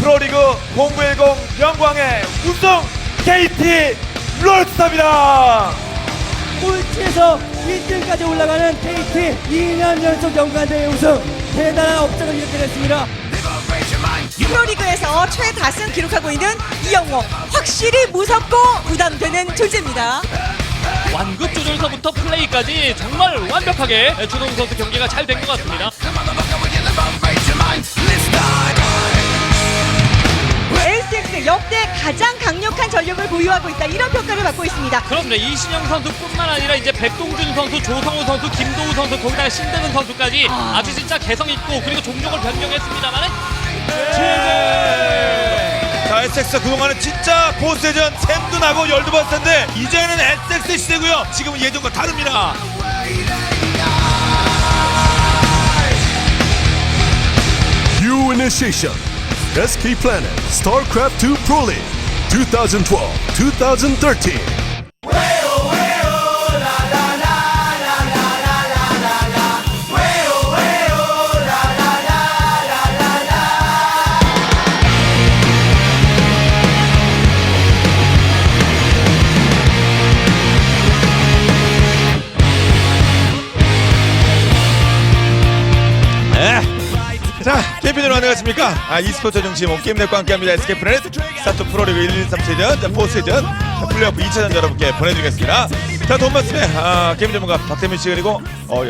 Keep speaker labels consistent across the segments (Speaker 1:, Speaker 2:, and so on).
Speaker 1: 프로리그 0910 영광의 우승 KT 롤스타입니다.
Speaker 2: 꼴찌에서 1등까지 올라가는 KT 2년 연속 연관대회 우승, 대단한 업적을 이어냈습니다.
Speaker 3: 프로리그에서 최다승 기록하고 있는 이영호, 확실히 무섭고 부담되는 존재입니다.
Speaker 4: 완급 조절서부터 플레이까지 정말 완벽하게 주동 선수 경기가 잘 된 것 같습니다.
Speaker 3: STX 역대 가장 강력한 전력을 보유하고 있다, 이런 평가를 받고 있습니다.
Speaker 4: 그런데 이신영 선수뿐만 아니라 이제 백동준 선수, 조성우 선수, 김도우 선수, 거기다가 신대근 선수까지 아주 진짜 개성 있고 그리고 종족을 변경했습니다만은
Speaker 1: 자, SX 그동안은 진짜 보스전 샘도 나고 열도 봤을 텐데 이제는 SX 시대고요. 지금은 예전과 다릅니다.
Speaker 5: New initiation. SK Planet StarCraft 2 Pro League 2012-2013.
Speaker 1: 자, KP들 안녕하십니까? e스포츠 정치모 게임넷과 함께합니다. SK 플래닛 스타트 프로리그 1-2-3 시즌, 4시즌 플레이오프 2차전 여러분께 보내드리겠습니다. 자, 돈 말씀에 게임 전문가 박태민 씨 그리고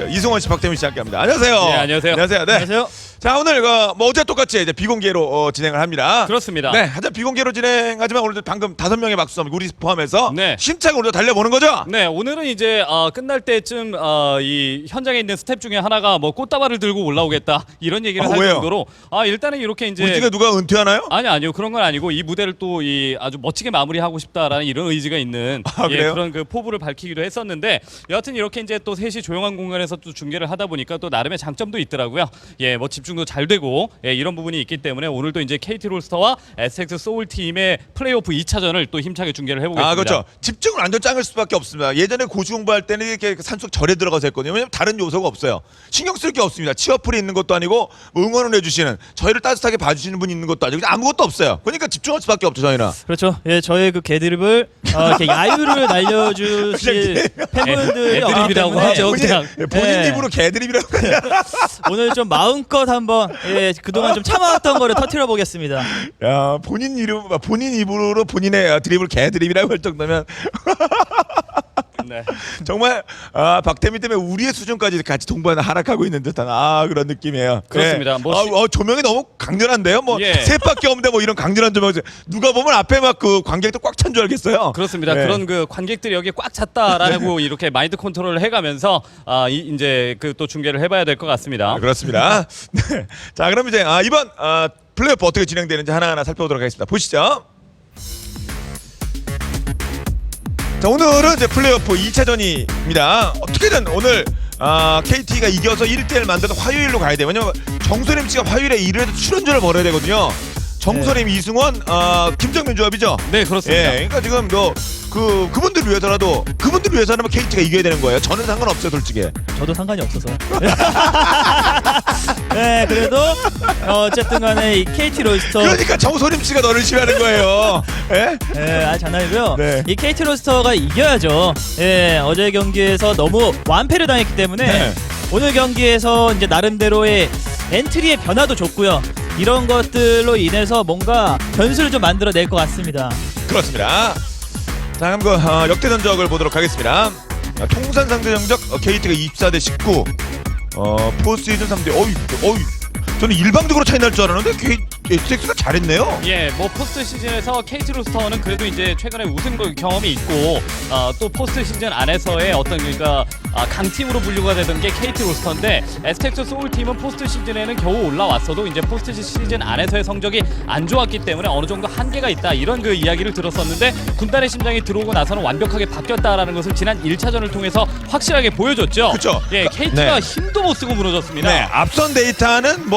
Speaker 1: 이승원 씨, 박태민 씨 함께합니다. 안녕하세요.
Speaker 4: 네, 안녕하세요.
Speaker 1: 안녕하세요. 네.
Speaker 4: 안녕하세요.
Speaker 1: 자, 오늘 뭐 어제 똑같이 이제 비공개로 진행을 합니다.
Speaker 4: 그렇습니다.
Speaker 1: 네, 하여튼 비공개로 진행하지만 오늘도 방금 5명의 박수함 우리 포함해서
Speaker 4: 네.
Speaker 1: 힘차게 오늘도 달려보는 거죠?
Speaker 4: 네, 오늘은 이제 끝날 때쯤 이 현장에 있는 스텝 중에 하나가 뭐 꽃다발을 들고 올라오겠다 이런 얘기를 할
Speaker 1: 왜요?
Speaker 4: 정도로 일단은 이렇게 이제
Speaker 1: 우리 중에 누가 은퇴하나요?
Speaker 4: 아니요, 그런 건 아니고 이 무대를 또 이 아주 멋지게 마무리하고 싶다라는 이런 의지가 있는
Speaker 1: 그래요?
Speaker 4: 그런 그 포부를 밝히기도 했었는데, 여하튼 이렇게 이제 또 셋이 조용한 공간에서 또 중계를 하다 보니까 또 나름의 장점도 있더라고요. 예, 뭐 집중도 잘 되고 이런 부분이 있기 때문에 오늘도 이제 KT 롤스터와 SX 소울 팀의 플레이오프 2차전을 또 힘차게 중계를 해보겠습니다.
Speaker 1: 그렇죠. 집중을 완전 짱을 수밖에 없습니다. 예전에 고시 공부할 때는 이렇게 산속 절에 들어가서 했거든요. 왜냐면 다른 요소가 없어요. 신경 쓸 게 없습니다. 치어풀이 있는 것도 아니고 뭐 응원을 해주시는, 저희를 따뜻하게 봐주시는 분이 있는 것도 아니고 아무것도 없어요. 그러니까 집중할 수밖에 없죠, 저희는.
Speaker 2: 그렇죠. 예, 저의 그 개드립을 이렇게 야유를 날려주실 팬분들이 없기
Speaker 4: 애드립이라고
Speaker 2: 때문에
Speaker 4: 하죠. 그냥.
Speaker 1: 본인
Speaker 2: 예.
Speaker 1: 입으로 개드립이라고 그냥.
Speaker 2: 오늘 좀 마음껏 한번 그동안 좀 참아왔던 거를 터트려 보겠습니다.
Speaker 1: 야, 본인 입으로 본인의 드립을 개드립이라고 할 정도면
Speaker 4: 네.
Speaker 1: 정말 박태민 때문에 우리의 수준까지 같이 동반 하락하고 있는 듯한 그런 느낌이에요.
Speaker 4: 그렇습니다.
Speaker 1: 네.
Speaker 4: 뭐
Speaker 1: 조명이 너무 강렬한데요. 뭐
Speaker 4: 예.
Speaker 1: 셋밖에 없는데 뭐 이런 강렬한 조명, 누가 보면 앞에 막 그 관객도 꽉 찬 줄 알겠어요.
Speaker 4: 그렇습니다.
Speaker 1: 네.
Speaker 4: 그런 그 관객들이 여기에 꽉 찼다라고 이렇게 마인드 컨트롤을 해가면서 이제 그 또 중계를 해봐야 될 것 같습니다.
Speaker 1: 그렇습니다. 네. 자, 그럼 이제 이번 플레이오프 어떻게 진행되는지 하나하나 살펴보도록 하겠습니다. 보시죠. 자, 오늘은 이제 플레이오프 2차전입니다. 어떻게든 오늘 KT가 이겨서 1대1 만들어서 화요일로 가야 돼요. 왜냐면 정소림 씨가 화요일에 일요일에 출연료를 벌어야 되거든요. 정소림, 이승원, 김정민 조합이죠.
Speaker 4: 네, 그렇습니다.
Speaker 1: 예, 그러니까 지금 그분들을 위해서라면 KT가 이겨야 되는 거예요. 저는 상관없어요, 솔직히.
Speaker 2: 저도 상관이 없어서. 네, 그래도 어쨌든 간에 이 KT 롤스터.
Speaker 1: 그러니까 정소림 씨가 너를 싫어하는 거예요. 예?
Speaker 2: 네, 장난이고요.
Speaker 1: 네.
Speaker 2: 이 KT 롤스터가 이겨야죠. 예, 어제 경기에서 너무 완패를 당했기 때문에
Speaker 1: 네.
Speaker 2: 오늘 경기에서 이제 나름대로의 엔트리의 변화도 줬고요. 이런 것들로 인해서 뭔가 변수를 좀 만들어낼 것 같습니다.
Speaker 1: 그렇습니다. 자, 그럼 역대 전적을 보도록 하겠습니다. 통산 상대 전적 KT가 24대 19. 포스시즌 3대. 저는 일방적으로 차이 날 줄 알았는데 SX가 잘했네요.
Speaker 4: 예, 뭐 포스트 시즌에서 KT 로스터는 그래도 이제 최근에 우승 경험이 있고 또 포스트 시즌 안에서의 어떤 그러니까 강팀으로 분류가 되던 게 KT 로스터인데, STX 소울 팀은 포스트 시즌에는 겨우 올라왔어도 이제 포스트 시즌 안에서의 성적이 안 좋았기 때문에 어느 정도 한계가 있다, 이런 그 이야기를 들었었는데, 군단의 심장이 들어오고 나서는 완벽하게 바뀌었다라는 것을 지난 1차전을 통해서 확실하게 보여줬죠.
Speaker 1: 그쵸.
Speaker 4: 예, KT가
Speaker 1: 네.
Speaker 4: 힘도 못 쓰고 무너졌습니다.
Speaker 1: 네, 앞선 데이터는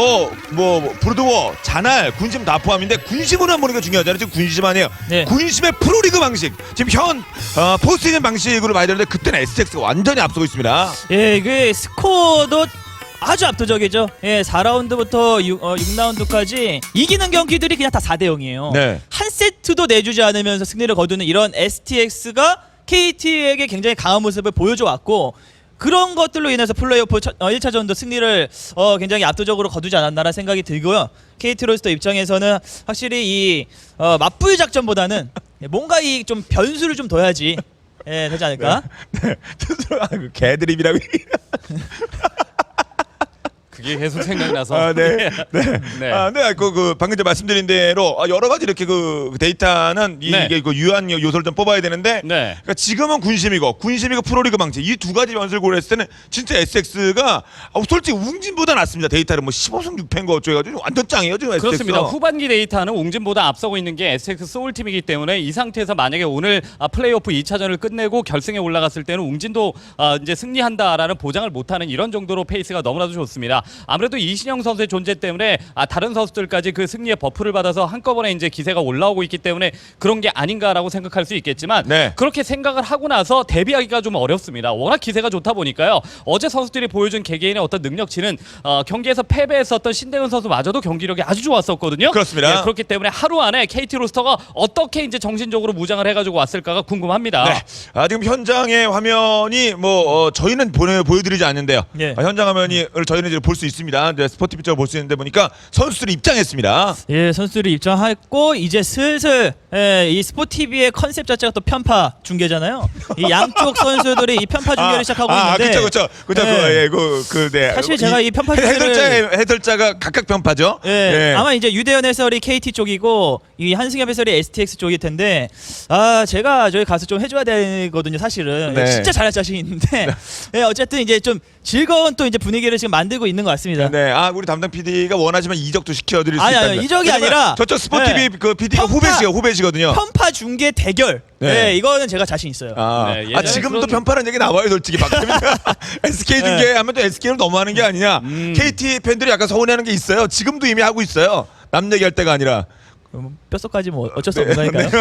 Speaker 1: 브루드워, 잔할, 군심 다 포함인데 군심으로 보는 게 중요하잖아요. 지금 군심 아니에요.
Speaker 2: 네.
Speaker 1: 군심의 프로리그 방식. 지금 현 포스트시즌 방식으로 봐야 되는데 그때는 SX가 완전히 앞서고 있습니다.
Speaker 2: 예, 이게 스코어도 아주 압도적이죠. 예, 4라운드부터 6라운드까지 이기는 경기들이 그냥 다 4대 0이에요.
Speaker 1: 네.
Speaker 2: 한 세트도 내주지 않으면서 승리를 거두는 이런 STX가 KT에게 굉장히 강한 모습을 보여줘 왔고, 그런 것들로 인해서 플레이오프 1차전도 승리를 굉장히 압도적으로 거두지 않았나라는 생각이 들고요. KT 로스터 입장에서는 확실히 이 맞불 작전보다는 뭔가 이 좀 변수를 좀 둬야지 되지 않을까?
Speaker 1: 네. 그 개드립이라고.
Speaker 4: 그게 계속 생각나서.
Speaker 1: 아, 네. 네.
Speaker 4: 네.
Speaker 1: 아, 네. 그 방금 전 말씀드린 대로 여러 가지 이렇게 그 데이터는
Speaker 4: 네.
Speaker 1: 이게 그 유한 요소를 좀 뽑아야 되는데
Speaker 4: 네.
Speaker 1: 그러니까 지금은 군심이고 프로리그 방치 이 두 가지 변수를 고려했을 때는 진짜 SX가 솔직히 웅진보다 낫습니다. 데이터를 뭐 15승 6패인 거 어쩌고저쩌고 완전 짱이에요 지금 SX.
Speaker 4: 그렇습니다. 후반기 데이터는 웅진보다 앞서고 있는 게 SX 소울팀이기 때문에 이 상태에서 만약에 오늘 플레이오프 2차전을 끝내고 결승에 올라갔을 때는 웅진도 이제 승리한다라는 보장을 못하는 이런 정도로 페이스가 너무나도 좋습니다. 아무래도 이신영 선수의 존재 때문에 다른 선수들까지 그 승리의 버프를 받아서 한꺼번에 이제 기세가 올라오고 있기 때문에 그런 게 아닌가라고 생각할 수 있겠지만
Speaker 1: 네.
Speaker 4: 그렇게 생각을 하고 나서 대비하기가 좀 어렵습니다. 워낙 기세가 좋다 보니까요. 어제 선수들이 보여준 개개인의 어떤 능력치는 경기에서 패배했었던 신대훈 선수마저도 경기력이 아주 좋았었거든요.
Speaker 1: 그렇습니다.
Speaker 4: 예, 그렇기 때문에 하루 안에 KT 로스터가 어떻게 이제 정신적으로 무장을 해가지고 왔을까가 궁금합니다.
Speaker 1: 네. 지금 현장의 화면이 뭐 저희는 보여드리지 않는데요.
Speaker 2: 예.
Speaker 1: 현장 화면을 저희는 이제 볼 수 있습니다. 스포티비 쪽으로 볼 수 있는데 보니까 선수들이 입장했습니다.
Speaker 2: 예, 선수들이 입장했고 이제 슬슬 이 스포티비의 컨셉 자체가 또 편파 중계잖아요. 이 양쪽 선수들이 이 편파 중계를 시작하고 있는데.
Speaker 1: 그렇죠.
Speaker 2: 예.
Speaker 1: 네.
Speaker 2: 사실 제가 이 편파
Speaker 1: 해설자가 각각 편파죠.
Speaker 2: 예, 아마 이제 유대현 해설이 KT 쪽이고 이 한승엽 해설이 STX 쪽일 텐데 제가 저희 가서 좀 해줘야 되거든요. 사실은
Speaker 1: 네.
Speaker 2: 진짜 잘할 자신이 있는데 예, 어쨌든 이제 좀 즐거운 또 이제 분위기를 지금 만들고 있는 것 같습니다.
Speaker 1: 네, 우리 담당 PD가 원하시면 이적도 시켜드릴 수 있다.
Speaker 2: 아니, 이적이 아니라
Speaker 1: 저쪽 스포티비
Speaker 2: 네.
Speaker 1: 그 PD가 후배시거든요.
Speaker 2: 편파 중계 대결.
Speaker 1: 네.
Speaker 2: 이거는 제가 자신 있어요.
Speaker 4: 네, 예전에
Speaker 1: 지금도
Speaker 4: 그런-
Speaker 1: 편파라는 얘기 나와요, 솔직히 박태민이가 SK 중계하면 또 SK를 너무하는 게 아니냐. KT 팬들이 약간 서운해하는 게 있어요. 지금도 이미 하고 있어요. 남 얘기할 때가 아니라.
Speaker 2: 뼛속까지 뭐 어쩔 수 없는 거니까요.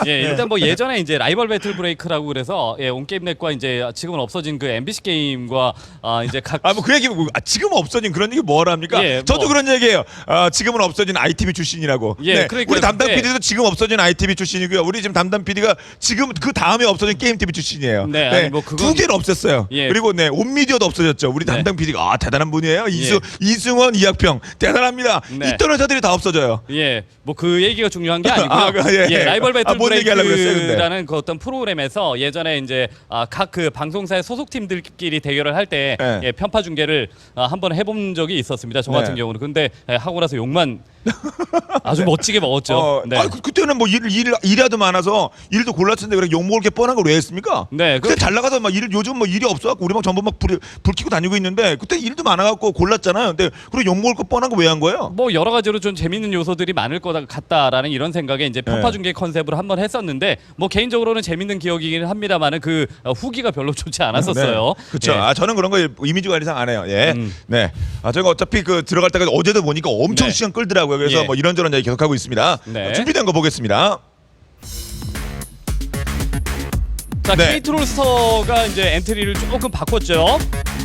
Speaker 4: 예, 일단 뭐 예전에 이제 라이벌 배틀 브레이크라고 그래서 온게임넷과 이제 지금은 없어진 그 MBC 게임과 이제 각
Speaker 1: 뭐 그 얘기 지금 없어진 그런 얘기 뭘 합니까?
Speaker 4: 예,
Speaker 1: 저도
Speaker 4: 뭐.
Speaker 1: 그런 얘기예요. 지금은 없어진 ITV 출신이라고.
Speaker 4: 예,
Speaker 1: 네.
Speaker 4: 그러니까
Speaker 1: 우리 담당
Speaker 4: 근데-
Speaker 1: PD도 지금 없어진 ITV 출신이고요. 우리 지금 담당 PD가 지금 그 다음에 없어진 게임 TV 출신이에요.
Speaker 4: 네, 아니 뭐 그건-
Speaker 1: 두 개를 없앴어요.
Speaker 4: 예.
Speaker 1: 그리고 네 온미디어도 없어졌죠. 우리 담당 PD가 대단한 분이에요. 이승원, 이학평 대단합니다.
Speaker 4: 네.
Speaker 1: 있던 회사들이 다 없어져요.
Speaker 4: 예, 뭐 그 얘기가 중요한 게 아니고요.
Speaker 1: 예.
Speaker 4: 라이벌 배틀
Speaker 1: 뭔 얘기하려고 그랬어요, 근데.
Speaker 4: 브레이크라는 그 어떤 프로그램에서 예전에 이제 각 그 방송사의 소속팀들끼리 대결을 할 때
Speaker 1: 예.
Speaker 4: 편파 중계를 한번 해본 적이 있었습니다. 저
Speaker 1: 네.
Speaker 4: 같은 경우는. 근데 하고 나서 욕만 아주 멋지게 먹었죠. 네.
Speaker 1: 그때는 뭐 일이라도 많아서 일도 골랐는데 그래 욕 먹을 게 뻔한 걸 왜 했습니까?
Speaker 4: 네,
Speaker 1: 그때 잘 나가서 막 요즘 뭐 일이 없어갖고 우리 막 전부 막 불 켜고 다니고 있는데 그때 일도 많아갖고 골랐잖아요. 근데 그리고 욕 먹을 거 뻔한 거 왜 한 거예요?
Speaker 4: 뭐 여러 가지로 좀 재밌는 요소들이 많을 것 같다라는 이런 생각에 이제 편파
Speaker 1: 네.
Speaker 4: 중계 컨셉으로 한번 했었는데 뭐 개인적으로는 재밌는 기억이긴 합니다만은 그 후기가 별로 좋지 않았었어요.
Speaker 1: 그렇죠.
Speaker 4: 예.
Speaker 1: 저는 그런 거 이미지 관리상 안 해요. 예.
Speaker 4: 음.
Speaker 1: 네. 저희가 어차피 그 들어갈 때까지 어제도 보니까 엄청
Speaker 4: 네.
Speaker 1: 시간 끌더라고요. 그래서
Speaker 4: 예.
Speaker 1: 뭐 이런저런 얘기 계속하고 있습니다.
Speaker 4: 네.
Speaker 1: 준비된 거 보겠습니다.
Speaker 4: 자,
Speaker 1: 네.
Speaker 4: KT 롤스터가 이제 엔트리를 조금 바꿨죠.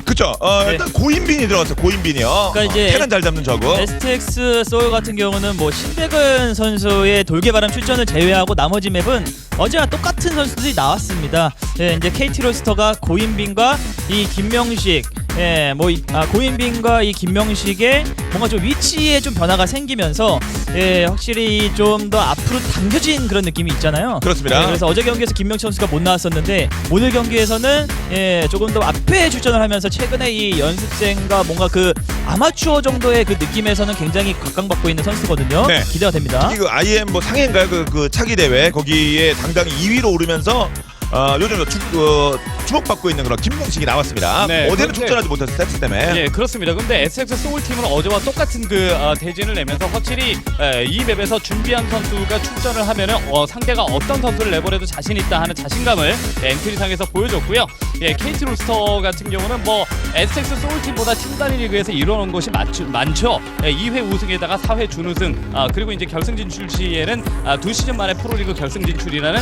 Speaker 1: 그렇죠.
Speaker 2: 네.
Speaker 1: 일단 고인빈이 들어갔어요. 고인빈이요.
Speaker 2: 그러니까 이제
Speaker 1: 테란 잘 잡는 저거.
Speaker 2: STX 소울 같은 경우는 뭐 신백은 선수의 돌개바람 출전을 제외하고 나머지 맵은 어제와 똑같은 선수들이 나왔습니다. 예, 이제 KT 로스터가 고인빈과 이 김명식, 고인빈과 이 김명식의 뭔가 좀 위치에 좀 변화가 생기면서 확실히 좀 더 앞으로 당겨진 그런 느낌이 있잖아요.
Speaker 1: 그렇습니다.
Speaker 2: 그래서 어제 경기에서 김명식 선수가 못 나왔었는데 오늘 경기에서는 조금 더 앞에 출전을 하면서 최근에 이 연습생과 뭔가 그 아마추어 정도의 그 느낌에서는 굉장히 각광받고 있는 선수거든요.
Speaker 1: 네.
Speaker 2: 기대가 됩니다.
Speaker 1: 특히 그 IM 뭐 상해인가요? 그 차기 대회 거기에 당당히 2위로 오르면서 요즘 주목받고 있는 그런 김명식이 나왔습니다.
Speaker 4: 네,
Speaker 1: 어제는
Speaker 4: 그런데-
Speaker 1: 출전하지 못해서 스텝스 때문에.
Speaker 4: 예, 그렇습니다. 근데 SX 소울 팀은 어제와 똑같은 그 대진을 내면서 확실히 이 맵에서 준비한 선수가 출전을 하면은 상대가 어떤 선수를 내버려도 자신 있다 하는 자신감을 엔트리상에서 보여줬고요. 예, KT 롤스터 같은 경우는 뭐 SX 소울 팀보다 팀 단위 리그에서 이뤄놓은 것이 많죠. 2회 우승에다가 4회 준우승, 그리고 이제 결승 진출 시에는 2시즌 만에 프로리그 결승 진출이라는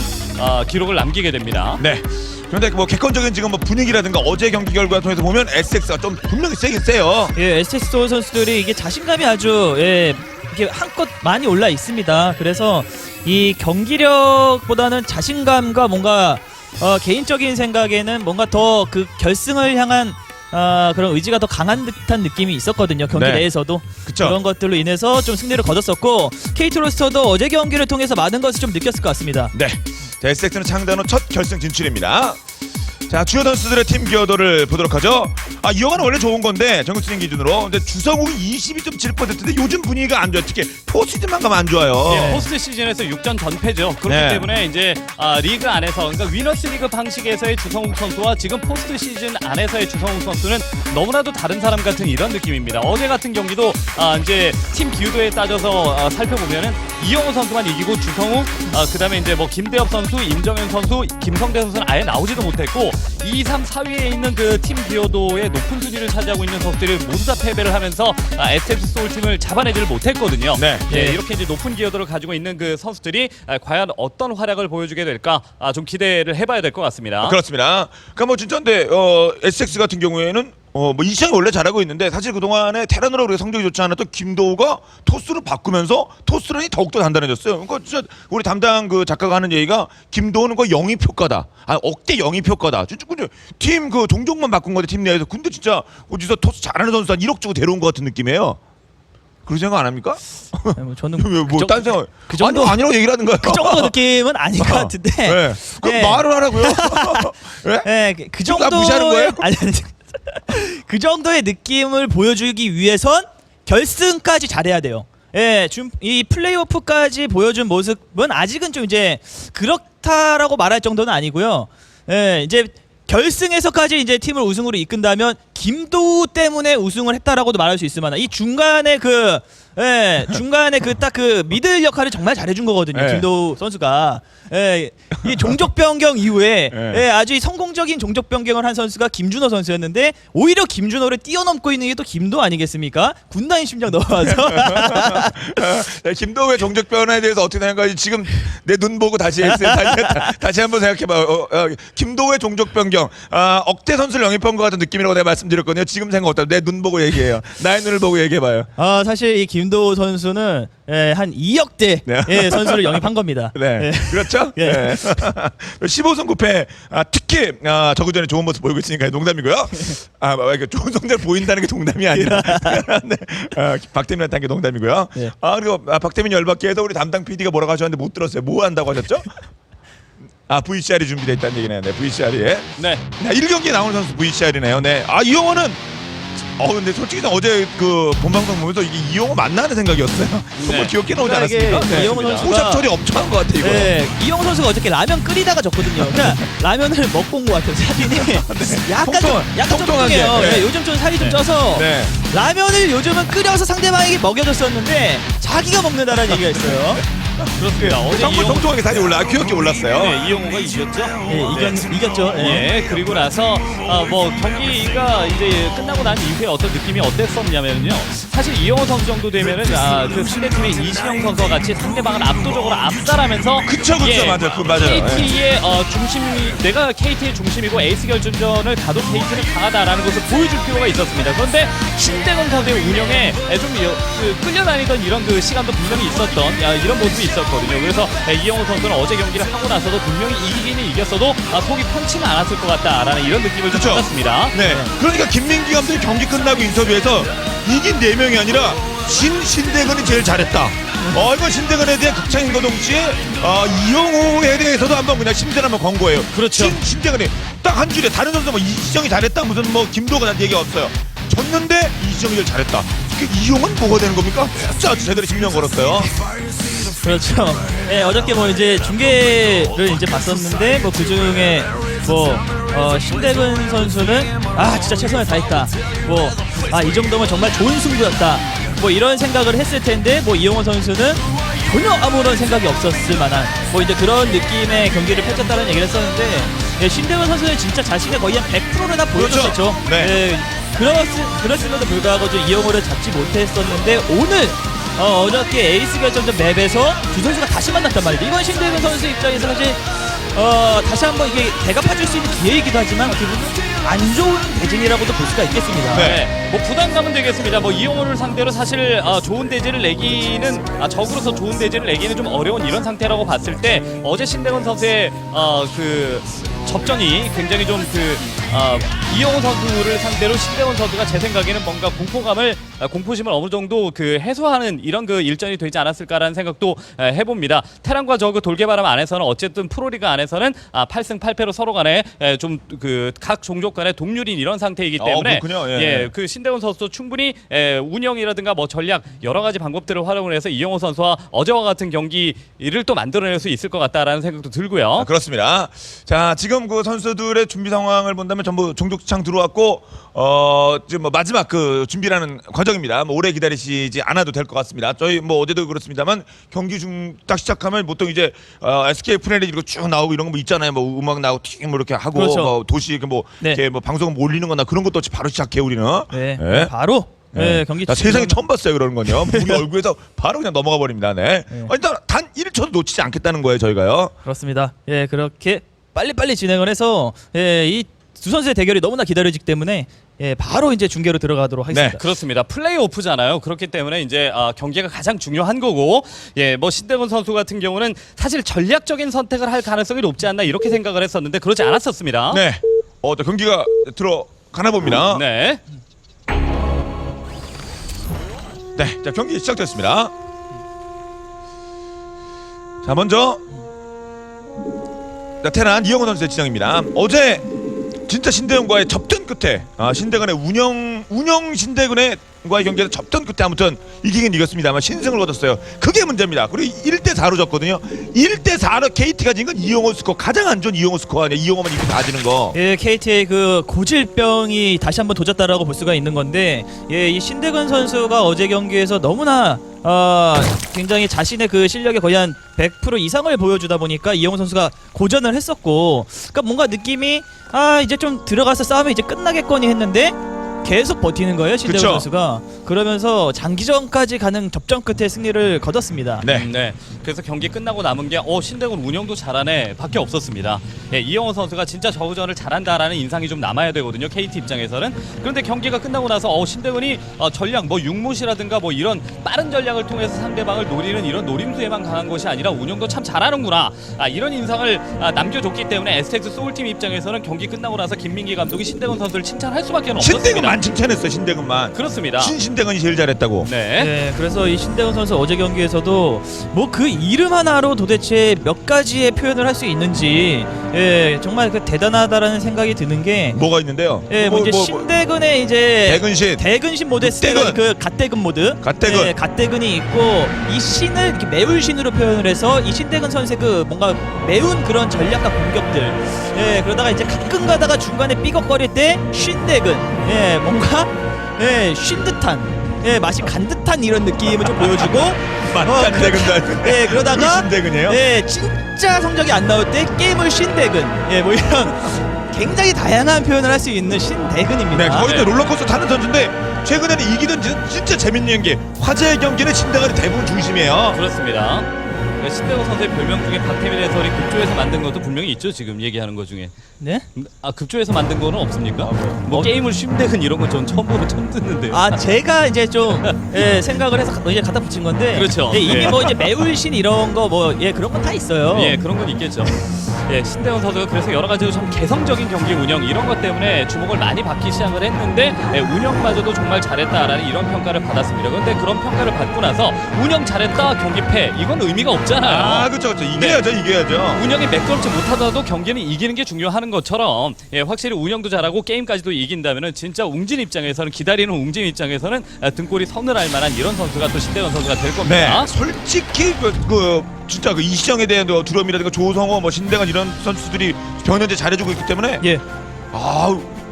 Speaker 4: 기록을 남기게 됩니다. 있습니다.
Speaker 1: 네. 그런데 뭐 객관적인 지금 뭐 분위기라든가 어제 경기 결과 통해서 보면 SX가 좀 분명히 세긴 세요.
Speaker 2: 예, SSO 선수들이 이게 자신감이 아주 이게 한껏 많이 올라 있습니다. 그래서 이 경기력보다는 자신감과 뭔가 개인적인 생각에는 뭔가 더 그 결승을 향한 그런 의지가 더 강한 듯한 느낌이 있었거든요. 경기
Speaker 1: 네.
Speaker 2: 내에서도
Speaker 1: 그쵸.
Speaker 2: 그런 것들로 인해서 좀 승리를 거뒀었고 KT 로스터도 어제 경기를 통해서 많은 것을 좀 느꼈을 것 같습니다.
Speaker 1: 네. 자, SX는 창단 후 첫 결승 진출입니다. 자, 주요 선수들의 팀 기여도를 보도록 하죠. 이거는 원래 좋은 건데 정규시즌 기준으로. 근데 주성욱이 22.7%인데 요즘 분위기가 안 좋아요. 특히 포시즌만 가면 안 좋아요.
Speaker 4: 예, 포스트 시즌에서 6전 전패죠. 그렇기
Speaker 1: 네.
Speaker 4: 때문에 이제 리그 안에서 그러니까 위너스 리그 방식에서의 주성욱 선수와 지금 포스트 시즌 안에서의 주성욱 선수는 너무나도 다른 사람 같은 이런 느낌입니다. 어제 같은 경기도 이제 팀 기여도에 따져서 살펴보면은 이영호 선수만 이기고 주성욱, 그다음에 이제 뭐 김대엽 선수, 임정현 선수, 김성대 선수는 아예 나오지도 못했고 2, 3, 4위에 있는 그 팀 기여도의 높은 순위를 차지하고 있는 선수들이 모두 다 패배를 하면서 SX 소울 팀을 잡아내지를 못했거든요.
Speaker 1: 네.
Speaker 4: 예, 이렇게 이제 높은 기여도를 가지고 있는 그 선수들이 과연 어떤 활약을 보여주게 될까 좀 기대를 해봐야 될 것 같습니다.
Speaker 1: 그렇습니다. 그러니까 뭐 진짜 근데 SX 같은 경우에는 뭐 이시장이 원래 잘하고 있는데 사실 그동안에 테란으로 그렇게 성적이 좋지 않았던 김도우가 토스를 바꾸면서 토스런이 더욱더 단단해졌어요. 그러니까 진짜 우리 담당 그 작가가 하는 얘기가 김도우는 거의 영입 효과다. 억대 영입 효과다. 진짜 근데 팀 그 종족만 바꾼 거데 팀 내에서. 근데 진짜 어디서 토스 잘하는 선수 한 1억 주고 데려온 것 같은 느낌이에요. 그런 생각 안 합니까?
Speaker 2: 뭐 저는
Speaker 1: 왜뭐딴 생각?
Speaker 2: 그 정도-
Speaker 1: 아니라고 얘기를 하는 거야.
Speaker 2: 그 정도 느낌은 아닌 것 같은데.
Speaker 1: 네. 그럼
Speaker 2: 예.
Speaker 1: 말을 하라고요. 네?
Speaker 2: 예, 그
Speaker 1: 지금 나
Speaker 2: 정도의
Speaker 1: 무시하는 거예요?
Speaker 2: 아니 그 정도의 느낌을 보여주기 위해선 결승까지 잘해야 돼요. 예, 이 플레이오프까지 보여준 모습은 아직은 좀 이제 그렇다라고 말할 정도는 아니고요. 예, 이제 결승에서까지 이제 팀을 우승으로 이끈다면 김도우 때문에 우승을 했다라고도 말할 수 있을 만한 이 중간에 중간에 그 딱 그 미들 역할을 정말 잘해준 거거든요.
Speaker 1: 네.
Speaker 2: 김도우 선수가. 예, 이 종족 변경 이후에
Speaker 1: 네.
Speaker 2: 예, 아주 성공적인 종족 변경을 한 선수가 김준호 선수였는데 오히려 김준호를 뛰어넘고 있는 게 또 김도 아니겠습니까? 군단의 심장 넘어와서
Speaker 1: 김도우의 종족 변화에 대해서 어떻게 생각하지? 지금 내 눈 보고 다시 다시 한번 생각해봐. 김도우의 종족 변경 억대 선수를 영입한 것 같은 느낌이라고 내가 말씀드렸거든요. 지금 생각 어떠? 내 눈 보고 얘기해요. 나의 눈을 보고 얘기해봐요.
Speaker 2: 사실 이 김도우 선수는 한 2억대
Speaker 1: 네.
Speaker 2: 선수를 영입한 겁니다.
Speaker 1: 네,
Speaker 2: 예.
Speaker 1: 그렇죠.
Speaker 2: 예.
Speaker 1: 네. 15선 9패 특히 저그 전에 좋은 모습 보이고 있으니까 농담이고요. 좋은 성적을 보인다는 게 농담이 아니라 네. 박태민한테 한 게 농담이고요.
Speaker 2: 예.
Speaker 1: 그리고 박태민 열받게 해서 우리 담당 PD가 뭐라고 하셨는데 못 들었어요. 뭐 한다고 하셨죠? VCR이 준비되어 있다는 얘기네요. 네, VCR이.
Speaker 4: 네.
Speaker 1: 1경기에 나오는 선수 VCR이네요. 네. 이영호는 근데 솔직히 어제 그 본방송 보면서 이게 이영호 맞나는 생각이었어요. 정말 귀엽게 나오지
Speaker 2: 그러니까
Speaker 1: 않았습니까?
Speaker 2: 이게 이영호 선수가-
Speaker 1: 포샵 처리 엄청 한 것 같아 이거.
Speaker 2: 네, 이영호 선수가 어저께 라면 끓이다가 졌거든요. 그냥 라면을 먹고 온 것 같아요. 사진이 약간 좀
Speaker 1: 통통하게.
Speaker 2: 통통해요.
Speaker 1: 네.
Speaker 2: 네, 요즘 좀 살이 좀 쪄서
Speaker 1: 네.
Speaker 2: 라면을 요즘은 끓여서 상대방에게 먹여줬었는데 자기가 먹는다라는 얘기가 있어요.
Speaker 4: 그렇습니다. 어제
Speaker 1: 정말 통통하게 살이 귀엽게 올랐어요.
Speaker 4: 네, 이영호가 이겼죠.
Speaker 2: 이겼죠. 네.
Speaker 4: 예, 그리고 나서 뭐 경기가 이제 끝나고 난 이후에 어떤 느낌이 어땠었냐면요. 사실 이영호 선수 정도 되면은 그 상대팀의 이신영 선수와 같이 상대방을 압도적으로 압살하면서
Speaker 1: 그쵸, 맞아요. 맞아요.
Speaker 4: KT의 중심이 내가 KT의 중심이고 에이스 결준전을 가도 KT는 강하다라는 것을 보여줄 필요가 있었습니다. 그런데 신대건 선수의 운영에 좀 끌려다니던 이런 그 시간도 분명히 있었던 이런 모습이 있었거든요. 그래서 이영호 선수는 어제 경기를 하고 나서도 분명히 이기기는 이겼어도 속이 편치는 않았을 것 같다라는 이런 느낌을 좀
Speaker 1: 그쵸.
Speaker 4: 받았습니다.
Speaker 1: 네. 그러니까 김민기 감독이 경기 끝나고 인터뷰에서 이긴 4명이 아니라 신대건이 제일 잘했다. 이거 신대건에 대한 극찬인과 동시에 이영호에 대해서도 한번 그냥 심대를 한번 건 거예요.
Speaker 2: 그렇죠.
Speaker 1: 신대건이 딱 한 줄에 다른 선수 뭐 이시정이 잘했다 무슨 뭐 김도가 난 얘기 없어요. 졌는데 이시정이 제일 잘했다. 그 이용은 뭐가 되는 겁니까? 진짜 제대로 10년 걸었어요.
Speaker 2: 그렇죠. 예, 어저께 뭐 이제 중계를 이제 봤었는데 뭐 그 중에 신대근 선수는 진짜 최선을 다했다. 이 정도면 정말 좋은 승부였다. 뭐 이런 생각을 했을 텐데 뭐 이영호 선수는 전혀 아무런 생각이 없었을 만한 뭐 이제 그런 느낌의 경기를 펼쳤다는 얘기를 했었는데 신대근 선수는 진짜 자신의 거의 한 100%를 다 보여줬었죠.
Speaker 1: 그렇죠. 네.
Speaker 2: 그랬음에도 불구하고 좀 이영호를 잡지 못했었는데 오늘 어저께 에이스 결정전 맵에서 두 선수가 다시 만났단 말이죠. 이건 신대근 선수 입장에서 사실 다시 한번 이게 대갚아줄 수 있는 기회이기도 하지만 기분은 안 좋은 대진이라고도 볼 수가 있겠습니다.
Speaker 4: 네, 뭐 부담감은 되겠습니다. 뭐 이영호를 상대로 사실 좋은 대진을 내기는 적으로서 좋은 대진을 내기는 좀 어려운 이런 상태라고 봤을 때 어제 신대건 선수의 그 접전이 굉장히 좀 이영호 선수를 상대로 신대건 선수가 제 생각에는 뭔가 공포심을 어느 정도 해소하는 이런 일전이 되지 않았을까라는 생각도 해봅니다. 테란과 저그 돌개바람 안에서는 어쨌든 프로리그 안에서는 8승 8패로 서로 간에 좀 각 종족 간의 동률인 이런 상태이기 때문에
Speaker 1: 그렇군요. 예.
Speaker 4: 그 신대건 선수도 충분히 운영이라든가 뭐 전략 여러 가지 방법들을 활용을 해서 이영호 선수와 어제와 같은 경기를 또 만들어낼 수 있을 것 같다라는 생각도 들고요.
Speaker 1: 그렇습니다. 자, 지금 그 선수들의 준비 상황을 본다면 전부 종족창 들어왔고 지금 뭐 마지막 준비라는 과정입니다. 뭐 오래 기다리시지 않아도 될 것 같습니다. 저희 뭐 어제도 그렇습니다만 경기 딱 시작하면 보통 이제 SK 프레리 이거 쭉 나오고 이런 거 뭐 있잖아요. 뭐 음악 나오고 뭐 이렇게 하고
Speaker 2: 그렇죠.
Speaker 1: 뭐 도시
Speaker 2: 네.
Speaker 1: 이렇게 뭐 방송 올리는 거나 그런 것도 없이 바로 시작해 우리는.
Speaker 2: 네,
Speaker 1: 네.
Speaker 2: 바로 경기
Speaker 1: 나 세상에 처음 봤어요 그러는 건요. 우리 얼굴에서 바로 그냥 넘어가 버립니다. 네.
Speaker 2: 네.
Speaker 1: 아니, 단 1초도 놓치지 않겠다는 거예요 저희가요.
Speaker 2: 그렇습니다. 예, 그렇게 빨리빨리 진행을 해서 이 두 선수의 대결이 너무나 기다려지기 때문에 바로 이제 중계로 들어가도록 하겠습니다.
Speaker 1: 네.
Speaker 4: 그렇습니다. 플레이오프잖아요. 그렇기 때문에 이제 경기가 가장 중요한 거고, 뭐 신대건 선수 같은 경우는 사실 전략적인 선택을 할 가능성이 높지 않나 이렇게 생각을 했었는데 그러지 않았었습니다.
Speaker 1: 네. 또 경기가 들어가나 봅니다.
Speaker 4: 네.
Speaker 1: 네, 자 경기 시작됐습니다. 자 먼저 테란 이영호 선수의 지정입니다. 어제 진짜 신대근과의 접전 끝에 신대근의 운영 신대근과의 경기에서 접전 끝에 아무튼 이기긴 이겼습니다만 신승을 얻었어요. 그게 문제입니다. 그리고 1대4로 졌거든요. 1대4로 KT가 진 건 이영호 스코어 가장 안 좋은 이영호 스코어 아니에요. 이영호만 이기면 다 지는 거.
Speaker 2: 예, KT의 고질병이 다시 한번 도졌다라고 볼 수가 있는 건데, 이 신대근 선수가 어제 경기에서 너무나 굉장히 자신의 실력에 거의 한 100% 이상을 보여주다 보니까 이영호 선수가 고전을 했었고, 그러니까 뭔가 느낌이 이제 좀 들어가서 싸움이 이제 끝나겠거니 했는데 계속 버티는 거예요 신대근
Speaker 1: 그쵸.
Speaker 2: 선수가. 그러면서 장기전까지 가는 접전 끝에 승리를 거뒀습니다.
Speaker 1: 네.
Speaker 4: 그래서 경기 끝나고 남은 게 신대건 운영도 잘하네 밖에 없었습니다. 이영호 선수가 진짜 저우전을 잘한다라는 인상이 좀 남아야 되거든요. KT 입장에서는. 그런데 경기가 끝나고 나서 신대건이 전략 뭐 육무시라든가 뭐 이런 빠른 전략을 통해서 상대방을 노리는 이런 노림수에만 강한 것이 아니라 운영도 참 잘하는구나. 이런 인상을 남겨줬기 때문에 STX 소울팀 입장에서는 경기 끝나고 나서 김민기 감독이 신대건 선수를 칭찬할 수밖에 없었습니다.
Speaker 1: 신대근만 칭찬했어요. 신대근만.
Speaker 4: 그렇습니다.
Speaker 1: 신대근이 제일 잘했다고.
Speaker 4: 네.
Speaker 2: 그래서 이 신대근 선수 어제 경기에서도 뭐 그 이름 하나로 도대체 몇 가지의 표현을 할 수 있는지 정말 대단하다라는 생각이 드는 게
Speaker 1: 뭐가 있는데요?
Speaker 2: 이제 신대근의 이제 대근신 모드 했을 때 갓대근 모드.
Speaker 1: 갓대근.
Speaker 2: 갓대근이 있고 이 신을 이렇게 매울 신으로 표현을 해서 이 신대근 선수의 뭔가 매운 그런 전략과 공격들. 그러다가 이제 가끔 가다가 중간에 삐걱거릴 때 신대근. 뭔가 쉰 듯한. 맛이 간 듯한 이런 느낌을 좀 보여주고
Speaker 1: 만대근도
Speaker 2: 그러다가
Speaker 1: 신대근이에요?
Speaker 2: 진짜 성적이 안 나올 때 게임을 신대근. 뭐 이런 굉장히 다양한 표현을 할 수 있는 신대근입니다.
Speaker 1: 네, 거의 롤러코스터 타는 선수인데 최근에는 이기던 진짜 재밌는 게 화제의 경기는 신대근이 대부분 중심이에요.
Speaker 4: 그렇습니다. 신대건 선수의 별명 중에 박태민 해설이 급조해서 만든 것도 분명히 있죠. 지금 얘기하는 것 중에.
Speaker 2: 네?
Speaker 4: 급조해서 만든 거는 없습니까? 뭐 게임을 쉼대근 이런 건 전 처음 듣는데요.
Speaker 2: 제가 이제 좀 생각을 해서 이제 갖다 붙인 건데.
Speaker 4: 그렇죠.
Speaker 2: 이미 뭐 이제 매울신 이런 거 그런 건 다 있어요.
Speaker 4: 그런 건 있겠죠. 신대건 선수가 그래서 여러 가지로 좀 개성적인 경기 운영 이런 것 때문에 주목을 많이 받기 시작을 했는데 운영마저도 정말 잘했다라는 이런 평가를 받았습니다. 그런데 그런 평가를 받고 나서 운영 잘했다 경기 패 이건 의미가 없잖아요.
Speaker 1: 그렇죠. 이겨야죠.
Speaker 4: 운영이 매끄럽지 못하더라도 경기는 이기는 게 중요한 것처럼 확실히 운영도 잘하고 게임까지도 이긴다면은 진짜 웅진 입장에서는 기다리는 웅진 입장에서는 등골이 서늘할 만한 이런 선수가 또 신대건 선수가 될 겁니다.
Speaker 1: 네, 솔직히 진짜 이시정에 대한 두려움이라든가 조성호, 뭐 신대건 이런 선수들이 변현재 잘해주고 있기 때문에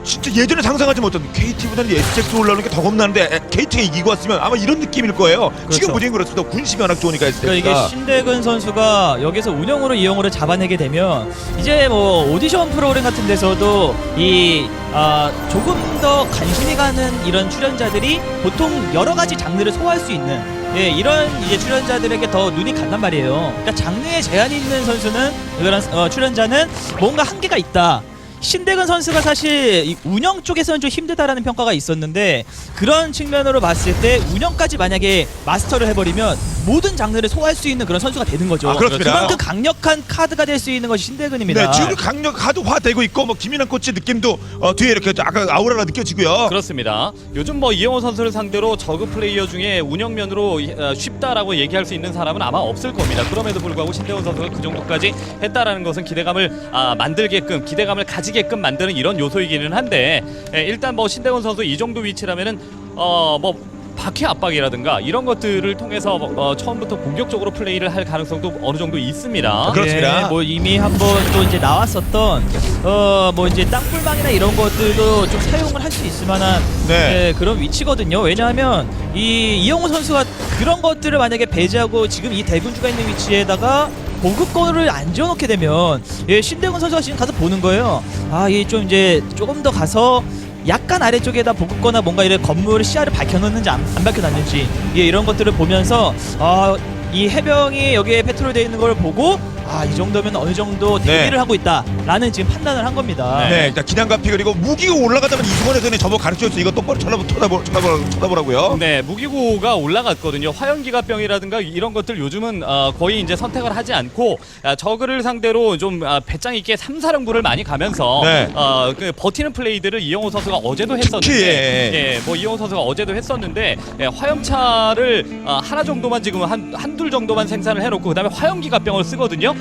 Speaker 1: 진짜 예전에 상상하지 못한 KT보다는 STX 올라오는 게 더 겁나는데 KT가 이기고 왔으면 아마 이런 느낌일 거예요.
Speaker 2: 그렇죠.
Speaker 1: 지금 보기엔 그렇습니다. 군심이 워낙 좋으니까 STX가.
Speaker 2: 그러니까 이게 신대근 선수가 여기서 운영으로 이영호를 잡아내게 되면 이제 뭐 오디션 프로그램 같은 데서도 조금 더 간신히 가는 이런 출연자들이 보통 여러 가지 장르를 소화할 수 있는 예, 이런 이제 출연자들에게 더 눈이 간단 말이에요. 그러니까 장르에 제한이 있는 선수는 이런 출연자는 뭔가 한계가 있다. 신대근 선수가 사실 이 운영 쪽에서는 좀 힘들다라는 평가가 있었는데 그런 측면으로 봤을 때 운영까지 만약에 마스터를 해버리면 모든 장르를 소화할 수 있는 그런 선수가 되는 거죠.
Speaker 1: 아, 그렇습니다.
Speaker 2: 그만큼 강력한 카드가 될 수 있는 것이 신대근입니다.
Speaker 1: 네, 지금도 강력화되고 있고 뭐 김인환 코치 느낌도 뒤에 이렇게 아까 아우라가 느껴지고요.
Speaker 4: 그렇습니다. 요즘 뭐 이영호 선수를 상대로 저그 플레이어 중에 운영면으로 쉽다라고 얘기할 수 있는 사람은 아마 없을 겁니다. 그럼에도 불구하고 신대원 선수가 그 정도까지 했다라는 것은 기대감을 만들게끔 기대감을 가지게끔 만드는 이런 요소이기는 한데 일단 뭐 신대원 선수 이 정도 위치라면은 뭐 바퀴 압박이라든가 이런 것들을 통해서 처음부터 공격적으로 플레이를 할 가능성도 어느 정도 있습니다.
Speaker 1: 그렇습니다.
Speaker 2: 예, 뭐 이미 한번 또 이제 나왔었던 뭐 이제 땅굴망이나 이런 것들도 좀 사용을 할 수 있을 만한
Speaker 1: 네.
Speaker 2: 예, 그런 위치거든요. 왜냐하면 이영호 선수가 그런 것들을 만약에 배제하고 지금 이 대군주가 있는 위치에다가 보급권을 안 지어놓게 되면 예, 신대근 선수가 지금 가서 보는 거예요. 아, 이 좀 이제 조금 더 가서 약간 아래쪽에다 보급거나 뭔가 이런 건물을 시야를 밝혀놓는지 안 밝혀놨는지 예, 이런 것들을 보면서 이 해병이 여기에 페트롤되어 있는 걸 보고 이 정도면 어느 정도 대비를 하고 있다라는 지금 판단을 한 겁니다.
Speaker 1: 네, 일단 기량가피 그리고 무기가 올라가자면 이승원에서는 저거 가르쳐줬어. 이거 똑바로 쳐다보라고요.
Speaker 4: 네, 무기고가 올라갔거든요. 화염기갑병이라든가 이런 것들 요즘은 거의 이제 선택을 하지 않고 저그를 상대로 좀 배짱 있게 3사령부를 많이 가면서
Speaker 1: 네.
Speaker 4: 그 버티는 플레이들을 이영호 선수가 어제도 했었는데, 뭐 이영호 선수가 어제도 했었는데 화염차를 하나 정도만 지금 한둘 정도만 생산을 해놓고 그다음에 화염기갑병을 쓰거든요.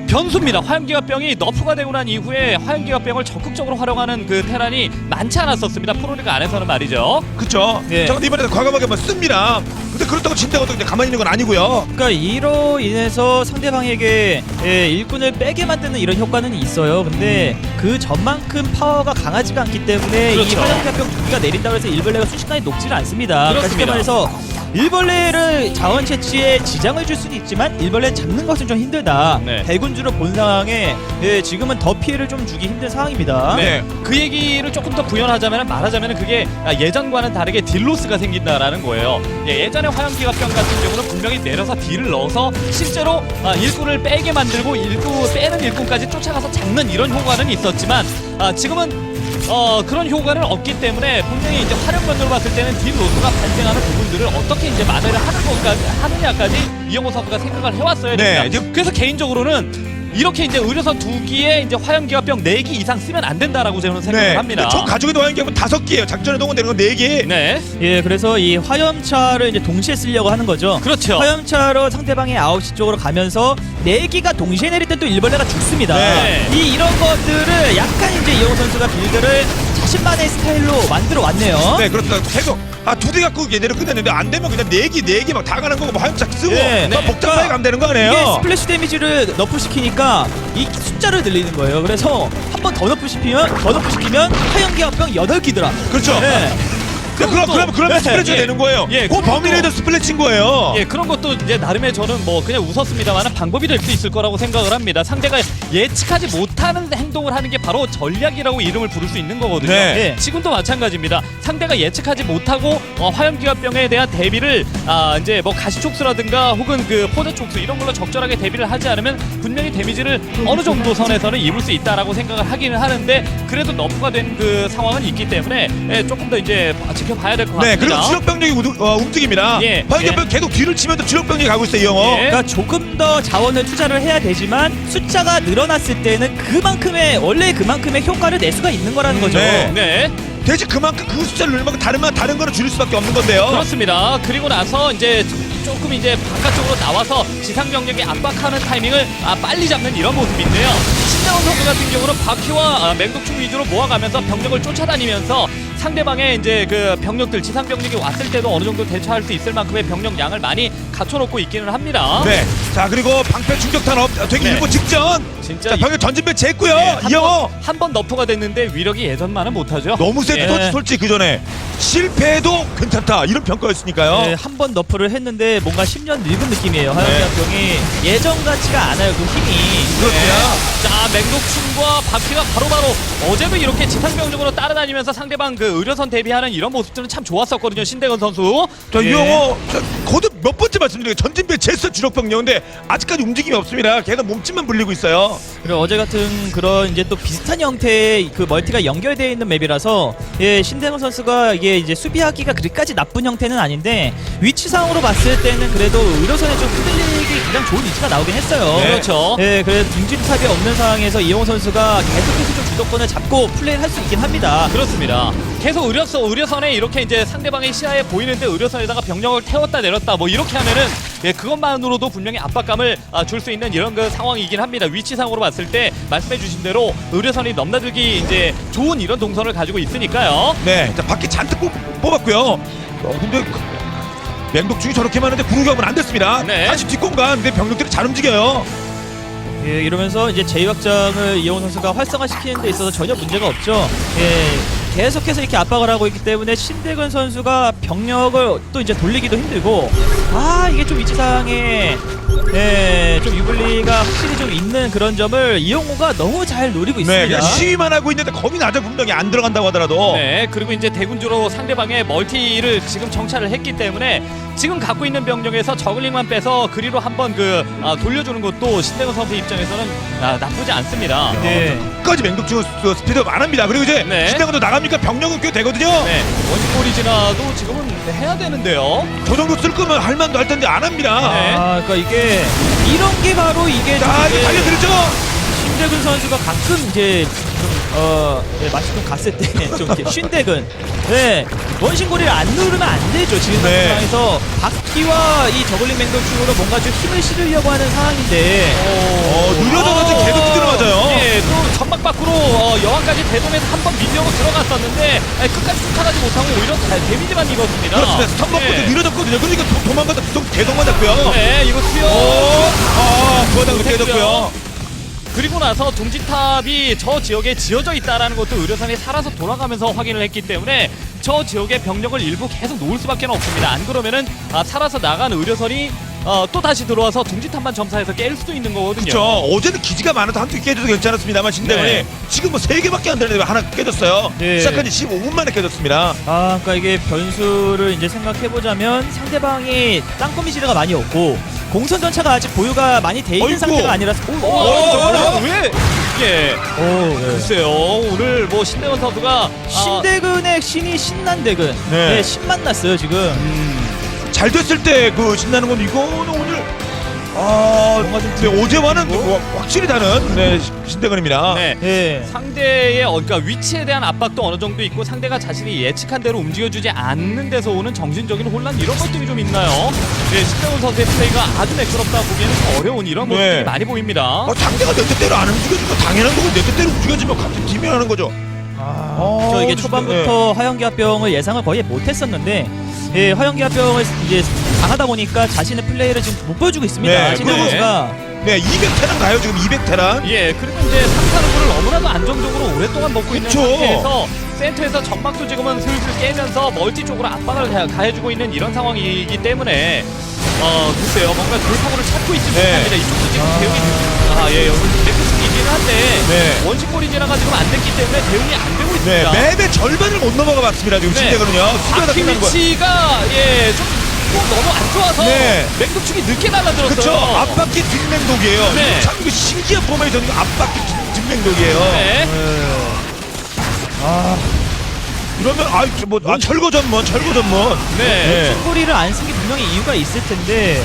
Speaker 4: 변수입니다. 화염기갑병이 너프가 되고 난 이후에 화염기갑병을 적극적으로 활용하는 그 테란이 많지 않았었습니다. 프로리그 안에서는 말이죠.
Speaker 1: 그렇죠.
Speaker 2: 예.
Speaker 1: 자, 근데 이번에도 과감하게 뭐 씁니다. 근데 그렇다고 진대가 어떻게 가만히 있는 건 아니고요.
Speaker 2: 그러니까 이로 인해서 상대방에게 일꾼을 빼게 만드는 이런 효과는 있어요. 근데 그 전만큼 파워가 강하지가 않기 때문에 이
Speaker 4: 그렇죠.
Speaker 2: 화염기갑병 두 개가 내린다고 해서 일벌레가 순식간에 녹지는 않습니다. 그러니까 쉽게
Speaker 4: 그렇습니다.
Speaker 2: 말해서 일벌레를 자원 채취에 지장을 줄 수는 있지만 일벌레 잡는 것은 좀 힘들다.
Speaker 4: 네.
Speaker 2: 대군주로 본 상황에 지금은 더 피해를 좀 주기 힘든 상황입니다.
Speaker 4: 네. 그 얘기를 조금 더 부연하자면 말하자면 그게 예전과는 다르게 딜로스가 생긴다라는 거예요. 예전에 화염기갑병 같은 경우는 분명히 내려서 딜을 넣어서 실제로 일꾼을 빼게 만들고 빼는 일꾼까지 쫓아가서 잡는 이런 효과는 있었지만 지금은 그런 효과는 없기 때문에 분명히 이제 활용면으로 봤을 때는 딜 로스가 발생하는 부분들을 어떻게 이제 만회를 하느냐까지 이영호 선수가 생각을 해왔어야 됩니다.
Speaker 1: 네,
Speaker 4: 그래서 개인적으로는 이렇게 이제 의료선 2기에 이제 화염기갑병 4기 이상 쓰면 안 된다라고 저는 생각을 합니다.
Speaker 1: 총 가족의 화염기갑은 5개예요. 작전에 동원되는 건 4개.
Speaker 4: 네.
Speaker 2: 예, 그래서 이 화염차를 이제 동시에 쓰려고 하는 거죠.
Speaker 4: 그렇죠.
Speaker 2: 화염차로 상대방의 9시 쪽으로 가면서 4기가 동시에 내릴 때 또 일벌레가 죽습니다.
Speaker 4: 네.
Speaker 2: 이런 것들을 약간 이제 이영호 선수가 빌드를 자신만의 스타일로 만들어 왔네요.
Speaker 1: 네, 그렇다. 계속 2대 갖고 얘네를 끝냈는데 안 되면 그냥 4개 막 다 가는 거고 뭐 화염차 쓰고
Speaker 2: 네, 네.
Speaker 1: 복잡하게 가면 되는 거 아니에요?
Speaker 2: 이게 스플래시 데미지를 너프시키니까 이 숫자를 늘리는 거예요. 그래서 한 번 더 너프시키면 화염기갑병 8기더라.
Speaker 1: 그렇죠.
Speaker 2: 네.
Speaker 1: 그러면 스플래치가 되는 거예요.
Speaker 4: 예,
Speaker 1: 그 범위내도 스플래치인 거예요.
Speaker 4: 예, 그런 것도 이제 나름의 저는 뭐 그냥 웃었습니다만 방법이 될 수 있을 거라고 생각을 합니다. 상대가 예측하지 못하는 행동을 하는 게 바로 전략이라고 이름을 부를 수 있는 거거든요.
Speaker 1: 네.
Speaker 4: 예, 지금도 마찬가지입니다. 상대가 예측하지 못하고 화염기갑병에 대한 대비를 이제 뭐 가시촉수라든가 혹은 그 포자촉수 이런 걸로 적절하게 대비를 하지 않으면 분명히 데미지를 어느 정도 선에서는 입을 수 있다라고 생각을 하기는 하는데 그래도 너프가 된 그 상황은 있기 때문에 조금 더 이제 지켜봐야 될 것 같습니다.
Speaker 1: 네, 그리고 주력병력이 움직입니다.
Speaker 4: 예,
Speaker 1: 화염기갑병 계속 뒤를 치면서 주력병력이 가고 있어요, 이 영어.
Speaker 4: 예.
Speaker 2: 그러니까 조금 더 자원을 투자를 해야 되지만 숫자가 늘어났을 때는 그만큼의 효과를 낼 수가 있는 거라는 거죠.
Speaker 1: 네.
Speaker 4: 네.
Speaker 1: 대신 그만큼 그 숫자를 늘리면 다른 거를 줄일 수밖에 없는 건데요.
Speaker 4: 그렇습니다. 그리고 나서 이제 조금 이제 바깥쪽으로 나와서 지상 병력에 압박하는 타이밍을 빨리 잡는 이런 모습인데요. 신대원 선수 같은 경우는 바퀴와 맹독충 위주로 모아가면서 병력을 쫓아다니면서 상대방의 이제 그 병력들 지상 병력이 왔을 때도 어느 정도 대처할 수 있을 만큼의 병력 양을 많이 갖춰놓고 있기는 합니다.
Speaker 1: 네. 자, 그리고 방패 충격탄 되기
Speaker 4: 네.
Speaker 1: 일보 직전.
Speaker 4: 진짜
Speaker 1: 자, 병력 전진배 쟀고요.
Speaker 4: 네,
Speaker 1: 이 영어.
Speaker 4: 한번 너프가 됐는데 위력이 예전만은 못하죠.
Speaker 1: 너무 세도
Speaker 2: 예.
Speaker 1: 솔직히 그 전에 실패해도 괜찮다 이런 평가였으니까요.
Speaker 2: 네, 한 번 너프를 했는데 뭔가 10년 늙은 느낌이에요. 화염기갑병이 예전 같지가 않아요. 그 힘이.
Speaker 1: 그렇구나.
Speaker 4: 자, 맹독충과 바퀴가 바로바로 어제도 이렇게 지상병력으로 따라다니면서 상대방 그 의료선 대비하는 이런 모습들은 참 좋았었거든요. 신대건 선수.
Speaker 1: 자,
Speaker 2: 예.
Speaker 1: 이영호 거듭 몇 번째 말씀드려요. 전진배 제스 주력 병력인데 아직까지 움직임이 없습니다. 걔가 몸집만 불리고 있어요.
Speaker 2: 그리고 어제 같은 그런 이제 또 비슷한 형태의 그 멀티가 연결되어 있는 맵이라서 예, 신대건 선수가 이게 이제 수비하기가 그리까지 나쁜 형태는 아닌데 위치상으로 봤을 때는 그래도 의료선에 좀 흔들리기 가장 좋은 위치가 나오긴 했어요.
Speaker 1: 네.
Speaker 4: 그렇죠.
Speaker 2: 예, 그래도 중진탑이 없는 상황에서 이영호 선수가 계속해서 좀 주도권을 잡고 플레이를 할 수 있긴 합니다.
Speaker 4: 그렇습니다. 계속 의료선에 이렇게 이제 상대방의 시야에 보이는데 의료선에다가 병력을 태웠다 내렸다 뭐 이렇게 하면은 예, 그것만으로도 분명히 압박감을 줄 수 있는 이런 그 상황이긴 합니다. 위치상으로 봤을 때 말씀해주신 대로 의료선이 넘나들기 이제 좋은 이런 동선을 가지고 있으니까요.
Speaker 1: 네, 자 바퀴 잔뜩 뽑았고요. 근데 맹독충이 저렇게 많은데 구르기하면 안 됐습니다.
Speaker 4: 네.
Speaker 1: 다시 뒷공간. 근데 병력들이 잘 움직여요.
Speaker 2: 예, 이러면서 이제 제2확장을 이영호 선수가 활성화시키는 데 있어서 전혀 문제가 없죠. 예, 계속해서 이렇게 압박을 하고 있기 때문에 신대근 선수가 병력을 또 이제 돌리기도 힘들고 이게 좀 위치상에 예, 좀 유불리가 확실히 좀 있는 그런 점을 이영호가 너무 잘 노리고
Speaker 1: 네,
Speaker 2: 있습니다.
Speaker 1: 그냥 시위만 하고 있는데 겁이 나죠. 분명히 안 들어간다고 하더라도.
Speaker 4: 네, 그리고 이제 대군주로 상대방의 멀티를 지금 정찰을 했기 때문에 지금 갖고 있는 병력에서 저글링만 빼서 그리로 한번 돌려주는 것도 신대건 선수 입장에서는 나쁘지 않습니다.
Speaker 2: 네.
Speaker 1: 끝까지 맹독충 스피드가 많습니다. 그리고 이제
Speaker 4: 네.
Speaker 1: 신대건도 나갑니까? 병력은 꽤 되거든요.
Speaker 4: 네, 원시골이 지나도 지금은 해야 되는데요.
Speaker 1: 저 정도 쓸 거면 할 만도 할 텐데 안 합니다.
Speaker 4: 네.
Speaker 2: 그러니까 이게 이런 게 바로 이게
Speaker 1: 자,
Speaker 2: 좀
Speaker 1: 이제 달려들죠.
Speaker 2: 신대근 선수가 가끔 이제 예, 마치 좀 갔을 때 좀 이렇게 쉰대근 원신고리를 안 누르면 안 되죠. 지금 같은
Speaker 1: 네.
Speaker 2: 상황에서 바퀴와 이 저글링 맹독충으로 뭔가 좀 힘을 실으려고 하는 상황인데
Speaker 1: 눌려져서 계속 들어맞아요.
Speaker 4: 예, 또 전막 밖으로 여왕까지 대동해서 한 번 밀려고 들어갔었는데 끝까지 쫓아가지 못하고 오히려 데미지만 입었습니다.
Speaker 1: 그렇습니다. 스턴버프도
Speaker 4: 네.
Speaker 1: 느려졌거든요. 그러니까 도망가다 계속 맞았고요.
Speaker 4: 네, 이거 수영.
Speaker 1: 부하장도 깨졌고요.
Speaker 4: 그리고 나서 둥지탑이 저 지역에 지어져 있다라는 것도 의료선이 살아서 돌아가면서 확인을 했기 때문에 저 지역의 병력을 일부 계속 놓을 수밖에 없습니다. 안 그러면은 살아서 나간 의료선이 또 다시 들어와서 둥지탑만 점사해서 깰 수도 있는 거거든요.
Speaker 1: 그렇죠. 어제는 기지가 많아서 한두 개 깨져도 괜찮았습니다만 신대원이
Speaker 4: 네.
Speaker 1: 지금 뭐 3개밖에 안 되는데 하나 깨졌어요.
Speaker 2: 네.
Speaker 1: 시작한 지 15분 만에 깨졌습니다.
Speaker 2: 그러니까 이게 변수를 이제 생각해 보자면 상대방이 땅거미 지뢰가 많이 없고 공선 전차가 아직 보유가 많이 돼 있는
Speaker 1: 어이구.
Speaker 2: 상태가 아니라서
Speaker 4: 왜? 예. 글쎄요. 오늘 뭐 신대원 선수가
Speaker 2: 신대근의 신이 신난대근
Speaker 1: 네.
Speaker 2: 신만 났어요 지금.
Speaker 1: 잘 됐을 때 그 신나는 건 이거는 오늘 뭔가 좀 어제와는 확실히 다른 신대건입니다.
Speaker 4: 네.
Speaker 2: 예.
Speaker 4: 상대의 그러니까 위치에 대한 압박도 어느 정도 있고 상대가 자신이 예측한 대로 움직여주지 않는 데서 오는 정신적인 혼란 이런 것들이 좀 있나요? 네, 신대원 선수의 플레이가 아주 매끄럽다 보기에는 좀 어려운 이런 모습들이
Speaker 1: 네.
Speaker 4: 많이 보입니다.
Speaker 1: 상대가 내 뜻대로 안 움직여주면 당연한 거고 내 뜻대로 움직여주면 같은 팀이 하는 거죠.
Speaker 2: 저 이게
Speaker 1: 진짜,
Speaker 2: 초반부터 화염기합병을 예상을 거의 못했었는데 예, 화염기합병을 이제 당하다 보니까 자신의 플레이를 지금 못 보여주고 있습니다.
Speaker 1: 네,
Speaker 2: 신대근
Speaker 1: 그리고-
Speaker 2: 선수가.
Speaker 1: 네, 200테란 가요 지금 200테란.
Speaker 4: 예, 그리고 이제 3사는구를 너무나도 안정적으로 오랫동안 먹고 있는
Speaker 1: 그쵸.
Speaker 4: 상태에서 센터에서 전막도 지금은 슬슬 깨면서 멀티 쪽으로 압박을 가해주고 있는 이런 상황이기 때문에 글쎄요, 뭔가 돌파구를 찾고 있지
Speaker 1: 네.
Speaker 4: 못합니다. 이쪽도 지금 대응이 예, 매크스이긴 한데
Speaker 1: 네.
Speaker 4: 원심골이 지나가 지금 안 됐기 때문에 대응이 안 되고
Speaker 1: 네,
Speaker 4: 있습니다.
Speaker 1: 맵의 절반을 못 넘어가 봤습니다 지금
Speaker 4: 네.
Speaker 1: 신대건은요. 수비가 다
Speaker 4: 바퀴
Speaker 1: 끝나는 거예요.
Speaker 4: 위치가 좀 너무 안 좋아서
Speaker 1: 네.
Speaker 4: 맹독충이 늦게 날라들었어요.
Speaker 1: 그렇죠. 앞바퀴 뒷맹독이에요.
Speaker 4: 네.
Speaker 1: 참 이거 신기한 포메이션이고 앞바퀴 뒷맹독이에요.
Speaker 4: 네.
Speaker 1: 이러면 철거 전문.
Speaker 4: 네.
Speaker 2: 신고리를 안 쓴 게 분명히 이유가 있을 텐데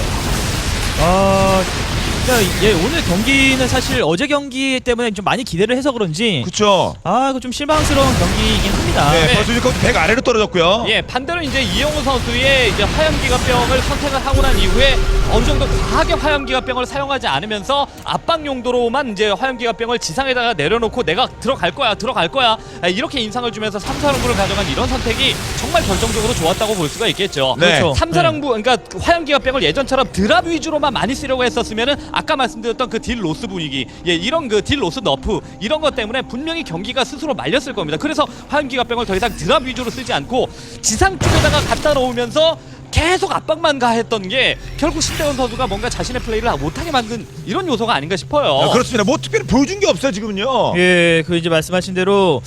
Speaker 2: 그러니까 예, 오늘 경기는 사실 어제 경기 때문에 좀 많이 기대를 해서 그런지
Speaker 1: 그렇죠.
Speaker 2: 이거 좀 실망스러운 경기이긴 합니다.
Speaker 1: 네,
Speaker 4: 네.
Speaker 1: 벌써 이제 100 아래로 떨어졌고요.
Speaker 4: 예, 반대로 이제 이영호 선수의 이제 화염기갑병을 선택을 하고 난 이후에 어느 정도 과하게 화염기갑병을 사용하지 않으면서 압박 용도로만 이제 화염기갑병을 지상에다가 내려놓고 내가 들어갈 거야 이렇게 인상을 주면서 3사령부를 가져간 이런 선택이 정말 결정적으로 좋았다고 볼 수가 있겠죠.
Speaker 1: 네.
Speaker 2: 그렇죠.
Speaker 4: 3사령부 그러니까 화염기갑병을 예전처럼 드랍 위주로만 많이 쓰려고 했었으면은 아까 말씀드렸던 그 딜 로스 분위기, 예, 이런 그 딜 로스 너프 이런 것 때문에 분명히 경기가 스스로 말렸을 겁니다. 그래서 화염기갑병을 더 이상 드랍 위주로 쓰지 않고 지상 쪽에다가 갖다 놓으면서 계속 압박만 가했던 게 결국 신대원 선수가 뭔가 자신의 플레이를 못하게 만든 이런 요소가 아닌가 싶어요.
Speaker 1: 그렇습니다. 뭐 특별히 보여준 게 없어요 지금은요.
Speaker 2: 예, 그 이제 말씀하신 대로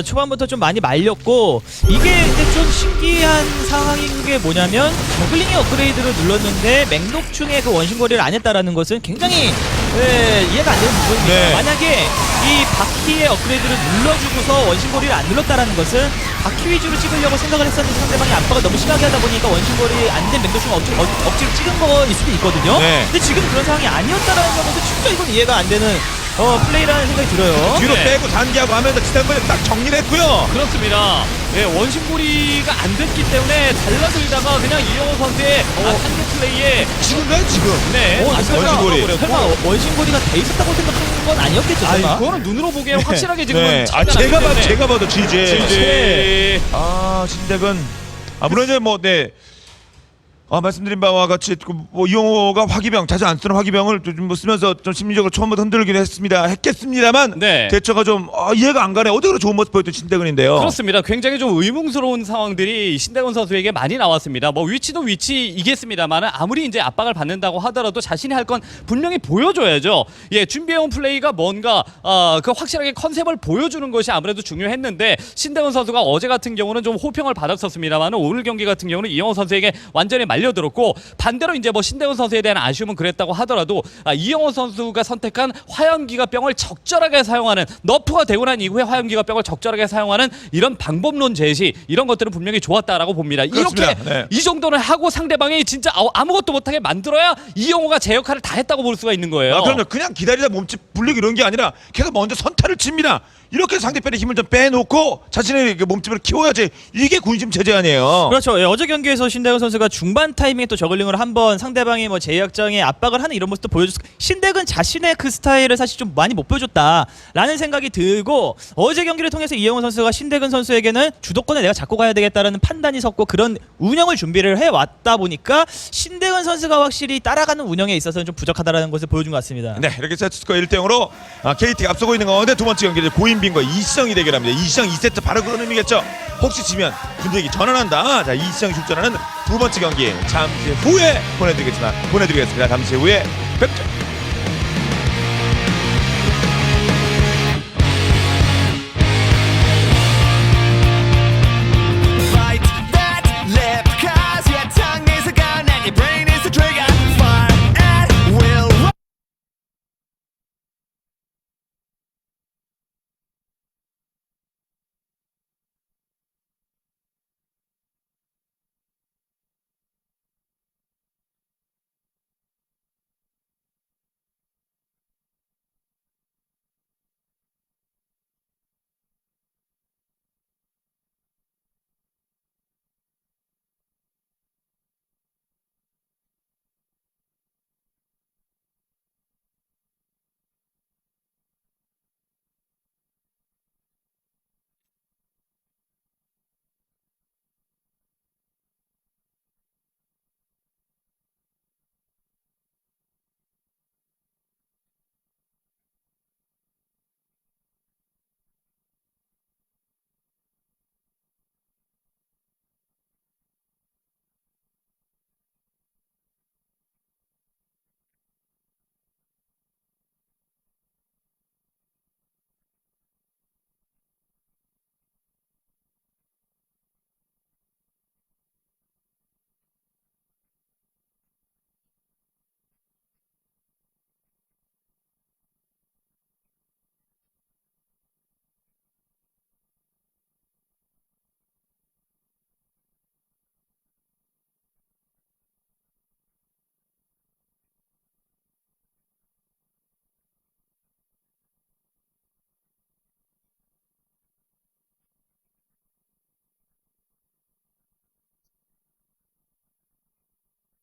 Speaker 2: 초반부터 좀 많이 말렸고 이게 이제 좀 신기한 상황인 게 뭐냐면 저글링의 업그레이드를 눌렀는데 맹독충의 그 원심거리를 안 했다라는 것은 굉장히 이해가 안 되는 부분입니다.
Speaker 1: 네.
Speaker 2: 만약에 이 바퀴의 업그레이드를 눌러주고서 원심거리를 안 눌렀다라는 것은 바퀴 위주로 찍으려고 생각을 했었는데 상대방이 압박을 너무 심하게 하다 보니까 원심거리 안 된 맹독충을 억지로 찍은 거일 수도 있거든요.
Speaker 1: 네.
Speaker 2: 근데 지금 그런 상황이 아니었다라는 점에서 진짜 이건 이해가 안 되는 플레이라는 생각이 들어요.
Speaker 1: 뒤로
Speaker 4: 네.
Speaker 1: 빼고 단기하고 하면서 지난번에 딱 정리를 했고요.
Speaker 4: 그렇습니다. 예, 원심고리가 안 됐기 때문에 달라들다가 그냥 이영호 선수의 상대 플레이에
Speaker 1: 지금가요 지금?
Speaker 4: 네.
Speaker 1: 원심고리.
Speaker 2: 설마 원심거리가 돼 있었다고 생각하는 건 아니었겠죠, 설마?
Speaker 4: 그거는 눈으로 보기에는 확실하게 지금은
Speaker 1: 네.
Speaker 4: 차이가 나기 때문에.
Speaker 1: 제가 봐도 GG.
Speaker 4: GG.
Speaker 1: 신대근 물론 이제 말씀드린 바와 같이 뭐 이용호가 화기병 자주 안 쓰는 화기병을 좀 쓰면서 좀 심리적으로 처음부터 흔들기도 했겠습니다만
Speaker 4: 네.
Speaker 1: 대처가 좀 이해가 안 가네. 어디로 좋은 모습 보였던 신대근인데요.
Speaker 4: 그렇습니다. 굉장히 좀 의문스러운 상황들이 신대건 선수에게 많이 나왔습니다. 뭐 위치도 위치이겠습니다만 아무리 이제 압박을 받는다고 하더라도 자신이 할 건 분명히 보여줘야죠. 예, 준비해온 플레이가 뭔가 그 확실하게 컨셉을 보여주는 것이 아무래도 중요했는데 신대건 선수가 어제 같은 경우는 좀 호평을 받았었습니다만 오늘 경기 같은 경우는 이영호 선수에게 완전히 말려들었고 반대로 이제 뭐 신대건 선수에 대한 아쉬움은 그랬다고 하더라도 이영호 선수가 선택한 화염기가병을 적절하게 사용하는 너프가 되고 난 이후에 화염기가병을 적절하게 사용하는 이런 방법론 제시 이런 것들은 분명히 좋았다라고 봅니다.
Speaker 1: 그렇습니다.
Speaker 4: 이렇게
Speaker 1: 네.
Speaker 4: 이 정도는 하고 상대방이 진짜 아무것도 못하게 만들어야 이영호가 제 역할을 다 했다고 볼 수가 있는 거예요.
Speaker 1: 그럼요. 그냥 기다리다 몸집 불리고 이런 게 아니라 계속 먼저 선타를 칩니다. 이렇게 상대편의 힘을 좀 빼놓고 자신의 그 몸집을 키워야지. 이게 군심 체제 아니에요.
Speaker 2: 그렇죠. 예, 어제 경기에서 신대근 선수가 중반 타이밍에 또 저글링으로 한번 상대방이 뭐 제약장에 압박을 하는 이런 모습도 보여줬고 신대근 자신의 그 스타일을 사실 좀 많이 못 보여줬다라는 생각이 들고 어제 경기를 통해서 이영호 선수가 신대근 선수에게는 주도권을 내가 잡고 가야 되겠다라는 판단이 섰고 그런 운영을 준비를 해왔다 보니까 신대근 선수가 확실히 따라가는 운영에 있어서는 좀 부족하다라는 것을 보여준 것 같습니다.
Speaker 1: 네, 이렇게 세트스코어 1대0으로 KT가 앞서고 있는 가운데 두 번째 경기는 고인빈과 이시정이 대결합니다. 이시정 2세트 바로 그런 의미겠죠. 혹시 지면 분위기 전환한다. 자, 이시정이 출전하는 두 번째 경기 잠시 후에 보내드리겠습니다. 잠시 후에 뵙죠.